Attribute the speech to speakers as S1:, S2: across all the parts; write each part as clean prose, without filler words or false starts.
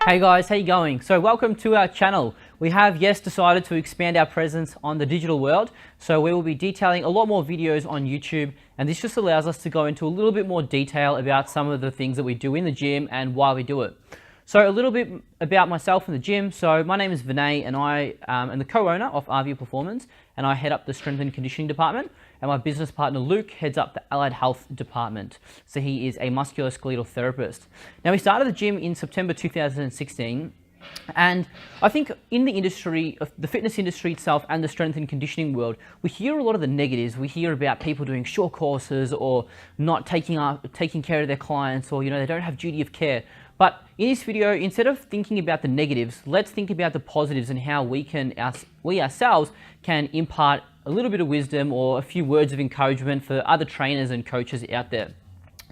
S1: Hey guys, how you going? So welcome to our channel. We have decided to expand our presence on the digital world. So we will be detailing a lot more videos on YouTube, and this just allows us to go into a little bit more detail about some of the things that we do in the gym and why we do it. So a little bit about myself in the gym. So my name is Vinay and I am the co-owner of Avia Performance, and I head up the strength and conditioning department, and my business partner Luke heads up the allied health department. So he is a musculoskeletal therapist. Now we started the gym in September 2016, and I think in the industry, the fitness industry itself and the strength and conditioning world, we hear a lot of the negatives. We hear about people doing short courses or not taking care of their clients, or they don't have duty of care. But in this video, instead of thinking about the negatives, let's think about the positives and how we ourselves can impart a little bit of wisdom or a few words of encouragement for other trainers and coaches out there.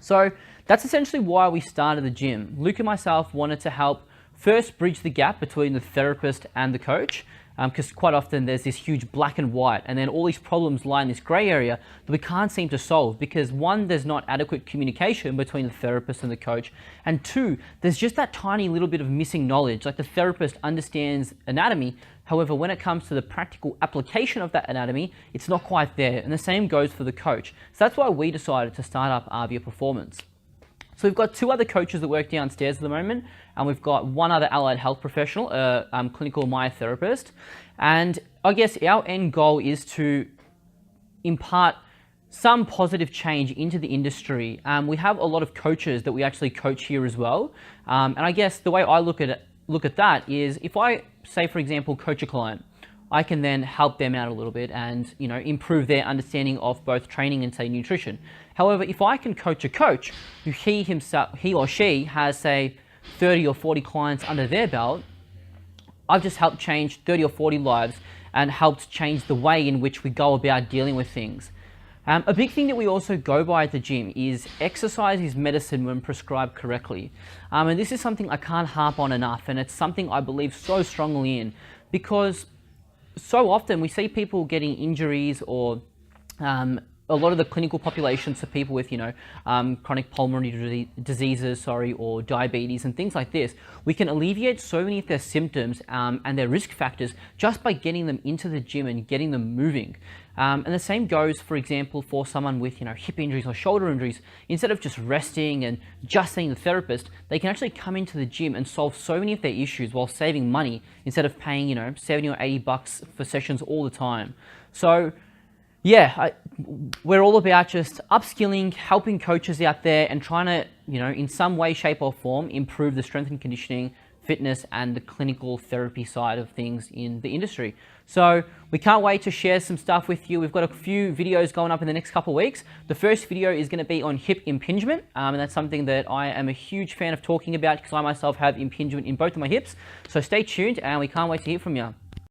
S1: So that's essentially why we started the gym. Luke and myself wanted to help first bridge the gap between the therapist and the coach, because quite often there's this huge black and white, and then all these problems lie in this gray area that we can't seem to solve because one, there's not adequate communication between the therapist and the coach, and two, there's just that tiny little bit of missing knowledge. Like the therapist understands anatomy, however, when it comes to the practical application of that anatomy, it's not quite there, and the same goes for the coach. So that's why we decided to start up Avia Performance. So we've got two other coaches that work downstairs at the moment, and we've got one other allied health professional, a clinical myotherapist. And I guess our end goal is to impart some positive change into the industry. We have a lot of coaches that we actually coach here as well. And I guess the way I look at that is, if I say, for example, coach a client, I can then help them out a little bit and improve their understanding of both training and say nutrition. However, if I can coach a coach who he or she has say 30 or 40 clients under their belt, I've just helped change 30 or 40 lives and helped change the way in which we go about dealing with things. A big thing that we also go by at the gym is exercise is medicine when prescribed correctly. And this is something I can't harp on enough, and it's something I believe so strongly in, because so often we see people getting injuries, or a lot of the clinical populations for people with, chronic pulmonary diseases, or diabetes and things like this. We can alleviate so many of their symptoms and their risk factors just by getting them into the gym and getting them moving. And the same goes, for example, for someone with, hip injuries or shoulder injuries. Instead of just resting and just seeing the therapist, they can actually come into the gym and solve so many of their issues while saving money instead of paying, 70 or 80 bucks for sessions all the time. So yeah, we're all about just upskilling, helping coaches out there and trying to, in some way, shape or form, improve the strength and conditioning, fitness and the clinical therapy side of things in the industry. So we can't wait to share some stuff with you. We've got a few videos going up in the next couple of weeks. The first video is going to be on hip impingement, and that's something that I am a huge fan of talking about because I myself have impingement in both of my hips. So stay tuned, and we can't wait to hear from you.